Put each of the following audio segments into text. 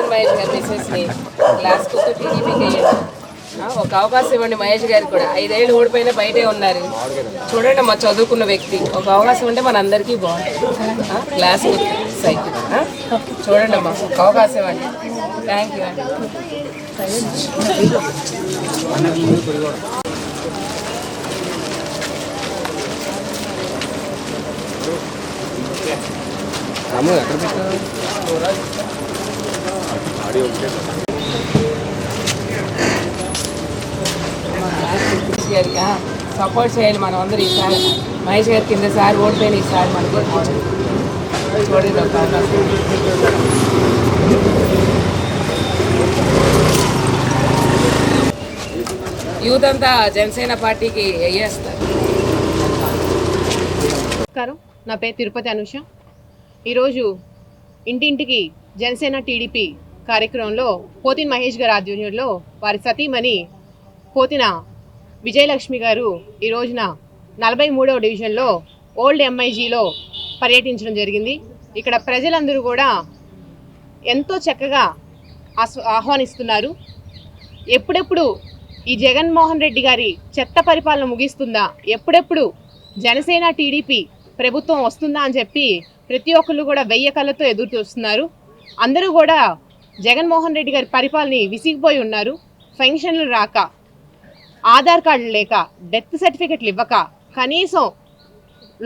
పోతున్న మహేష్ గారి మిసెస్ని గ్లాస్ కుక్కు టీడీపీకి వేయండి. ఒక అవకాశం ఇవ్వండి మహేష్ గారికి కూడా. 5 ఏళ్ళు ఓడిపోయినా బయటే ఉన్నారు. చూడండి మా చదువుకున్న వ్యక్తి, ఒక అవకాశం ఉంటే మన అందరికీ బాగుంటుంది. గ్లాస్ సైకిల్ చూడండి అమ్మా, ఒక అవకాశం ఇవ్వండి. థ్యాంక్ యూ అండి. గారికి సపోర్ట్ చేయాలి మనం అందరూ. ఈసారి మహేష్ గారి కింద సారి ఓడిపోయిన ఈసారి మనకి చూడండి ఒక అవకాశం. యూత్ అంతా జనసేన పార్టీకి వేయేస్తారు. నమస్కారం, నా పేరు తిరుపతి అనుష. ఈరోజు ఇంటింటికి జనసేన టీడీపీ కార్యక్రమంలో పోతిన మహేష్ గారి ఆధ్వర్యంలో వారి సతీమణి పోతిన విజయలక్ష్మి గారు ఈ రోజున 43వ డివిజన్లో ఓల్డ్ ఎంఐజీలో పర్యటించడం జరిగింది. ఇక్కడ ప్రజలందరూ కూడా ఎంతో చక్కగా ఆహ్వానిస్తున్నారు. ఎప్పుడెప్పుడు ఈ జగన్మోహన్ రెడ్డి గారి చెత్త పరిపాలన ముగిస్తుందా, ఎప్పుడెప్పుడు జనసేన టీడీపీ ప్రభుత్వం వస్తుందా అని చెప్పి ప్రతి ఒక్కళ్ళు కూడా వెయ్యి కళ్ళతో ఎదురు చూస్తున్నారు. అందరూ కూడా జగన్మోహన్ రెడ్డి గారి పరిపాలన విసిగిపోయి ఉన్నారు. పెన్షన్లు రాక, ఆధార్ కార్డులు లేక, డెత్ సర్టిఫికెట్లు ఇవ్వక, కనీసం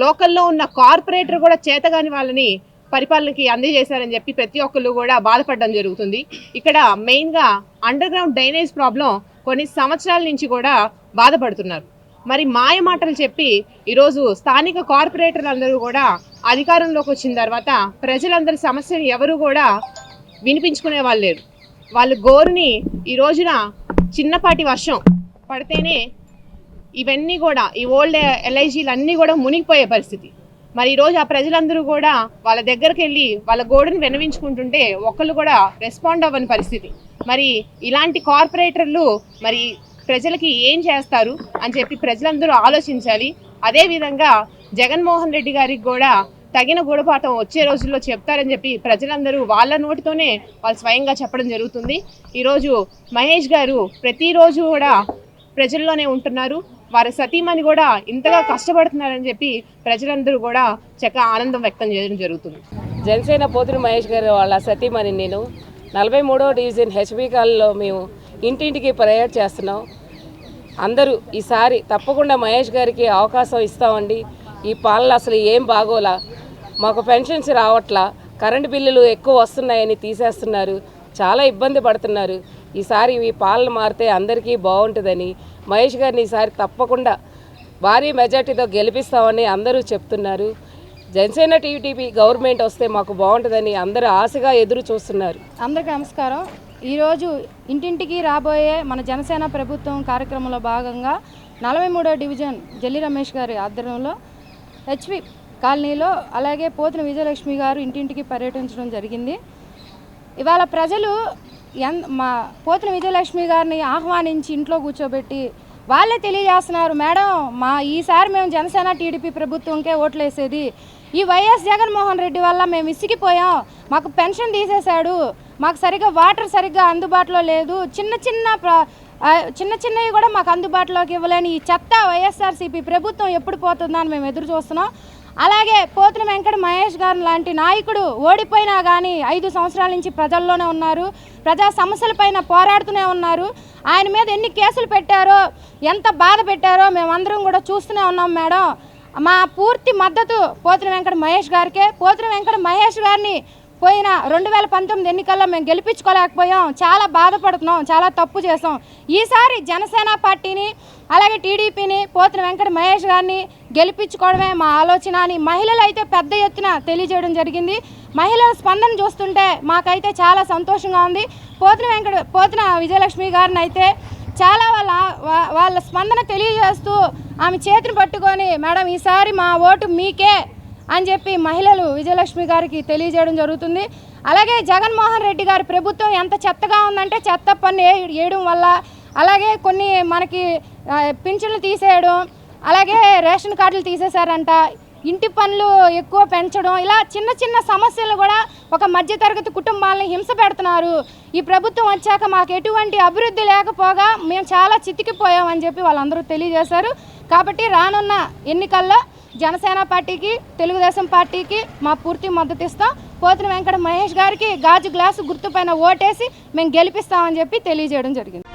లోకల్లో ఉన్న కార్పొరేటర్ కూడా చేతగాని వాళ్ళని పరిపాలనకి అందజేశారని చెప్పి ప్రతి ఒక్కళ్ళు కూడా బాధపడడం జరుగుతుంది. ఇక్కడ మెయిన్గా అండర్ గ్రౌండ్ డ్రైనేజ్ ప్రాబ్లం కొన్ని సంవత్సరాల నుంచి కూడా బాధపడుతున్నారు. మరి మాయ మాటలు చెప్పి ఈరోజు స్థానిక కార్పొరేటర్లు అందరూ కూడా అధికారంలోకి వచ్చిన తర్వాత ప్రజలందరి సమస్యను ఎవరు కూడా వినిపించుకునే వాళ్ళు లేరు. వాళ్ళు గోరుని ఈ రోజున చిన్నపాటి వర్షం పడితేనే ఇవన్నీ కూడా ఈ ఓల్డ్ ఎల్ఐజీలు అన్నీ కూడా మునిగిపోయే పరిస్థితి. మరి ఈరోజు ఆ ప్రజలందరూ కూడా వాళ్ళ దగ్గరికి వెళ్ళి వాళ్ళ గోడుని విన్నవించుకుంటుంటే ఒక్కళ్ళు కూడా రెస్పాండ్ అవ్వని పరిస్థితి. మరి ఇలాంటి కార్పొరేటర్లు మరి ప్రజలకి ఏం చేస్తారు అని చెప్పి ప్రజలందరూ ఆలోచించాలి. అదేవిధంగా జగన్మోహన్ రెడ్డి గారికి కూడా తగిన గుణపాఠం వచ్చే రోజుల్లో చెప్తారని చెప్పి ప్రజలందరూ వాళ్ళ నోటితోనే వాళ్ళు స్వయంగా చెప్పడం జరుగుతుంది. ఈరోజు మహేష్ గారు ప్రతిరోజు కూడా ప్రజల్లోనే ఉంటున్నారు. వారి సతీమణి కూడా ఇంతగా కష్టపడుతున్నారని చెప్పి ప్రజలందరూ కూడా చక్కగా ఆనందం వ్యక్తం చేయడం జరుగుతుంది. జనసేన పోతున్న మహేష్ గారు వాళ్ళ సతీమణి నేను 43వ డివిజన్ హెచ్బీ కాలనీలో మేము ఇంటింటికి పర్యటన చేస్తున్నాం. అందరూ ఈసారి తప్పకుండా మహేష్ గారికి అవకాశం ఇస్తామండి. ఈ పాలన అసలు ఏం బాగోలా, మాకు పెన్షన్స్ రావట్లా, కరెంటు బిల్లులు ఎక్కువ వస్తున్నాయని తీసేస్తున్నారు, చాలా ఇబ్బంది పడుతున్నారు. ఈసారి ఈ పాలన మారితే అందరికీ బాగుంటుందని మహేష్ గారిని ఈసారి తప్పకుండా భారీ మెజార్టీతో గెలిపిస్తామని అందరూ చెప్తున్నారు. జనసేన టీడీపీ గవర్నమెంట్ వస్తే మాకు బాగుంటుందని అందరూ ఆశగా ఎదురు చూస్తున్నారు. అందరికీ నమస్కారం. ఈరోజు ఇంటింటికి రాబోయే మన జనసేన ప్రభుత్వం కార్యక్రమంలో భాగంగా 43వ డివిజన్ జల్లి రమేష్ గారి ఆధ్వర్యంలో హెచ్పి కాలనీలో అలాగే పోతిన విజయలక్ష్మి గారు ఇంటింటికి పర్యటించడం జరిగింది. ఇవాళ ప్రజలు మా పోతిన విజయలక్ష్మి గారిని ఆహ్వానించి ఇంట్లో కూర్చోబెట్టి వాళ్ళే తెలియజేస్తున్నారు, మేడం మా ఈసారి మేము జనసేన టీడీపీ ప్రభుత్వంకే ఓట్లు వేసేది, ఈ వైఎస్ జగన్మోహన్ రెడ్డి వల్ల మేము ఇసిగిపోయాం, మాకు పెన్షన్ తీసేశాడు, మాకు సరిగ్గా వాటర్ సరిగ్గా అందుబాటులో లేదు, చిన్నవి కూడా మాకు అందుబాటులోకి ఇవ్వలేని ఈ చెత్త వైఎస్ఆర్సీపీ ప్రభుత్వం ఎప్పుడు పోతుందా అని మేము ఎదురు చూస్తున్నాం. అలాగే పోతిన వెంకట మహేష్ గారు లాంటి నాయకుడు ఓడిపోయినా కానీ 5 సంవత్సరాల నుంచి ప్రజల్లోనే ఉన్నారు, ప్రజా సమస్యలపైన పోరాడుతూనే ఉన్నారు. ఆయన మీద ఎన్ని కేసులు పెట్టారో, ఎంత బాధ పెట్టారో మేమందరం కూడా చూస్తూనే ఉన్నాం. మేడం మా పూర్తి మద్దతు పోతిన వెంకట మహేష్ గారికే. పోతిన వెంకట మహేష్ గారిని పోయిన 2019 ఎన్నికల్లో మేము గెలిపించుకోలేకపోయాం, చాలా బాధపడుతున్నాం, చాలా తప్పు చేసాం. ఈసారి జనసేన పార్టీని అలాగే టీడీపీని పోతిన వెంకట మహేష్ గారిని గెలిపించుకోవడమే మా ఆలోచన అని మహిళలు అయితే పెద్ద ఎత్తున తెలియజేయడం జరిగింది. మహిళల స్పందన చూస్తుంటే మాకైతే చాలా సంతోషంగా ఉంది. పోతిన విజయలక్ష్మి గారిని అయితే చాలా వాళ్ళ స్పందన తెలియజేస్తూ ఆమె చేతిని పట్టుకొని మేడం ఈసారి మా ఓటు మీకే అని చెప్పి మహిళలు విజయలక్ష్మి గారికి తెలియజేయడం జరుగుతుంది. అలాగే జగన్మోహన్ రెడ్డి గారి ప్రభుత్వం ఎంత చెత్తగా ఉందంటే చెత్త పన్ను వేయడం వల్ల, అలాగే కొన్ని మనకి పింఛన్లు తీసేయడం, అలాగే రేషన్ కార్డులు తీసేశారంట. ఇంటి పనులు ఎక్కువ పెంచడం, ఇలా చిన్న చిన్న సమస్యలు కూడా ఒక మధ్యతరగతి కుటుంబాలని హింస పెడుతున్నారు. ఈ ప్రభుత్వం వచ్చాక మాకు ఎటువంటి అభివృద్ధి లేకపోగా మేము చాలా చితికిపోయామని చెప్పి వాళ్ళందరూ తెలియజేశారు. కాబట్టి రానున్న ఎన్నికల్లో జనసేన పార్టీకి, తెలుగుదేశం పార్టీకి మా పూర్తి మద్దతు ఇస్తాం. పోతిన వెంకట మహేష్ గారికి గాజు గ్లాసు గుర్తుపైన ఓటేసి మేము గెలిపిస్తామని చెప్పి తెలియజేయడం జరిగింది.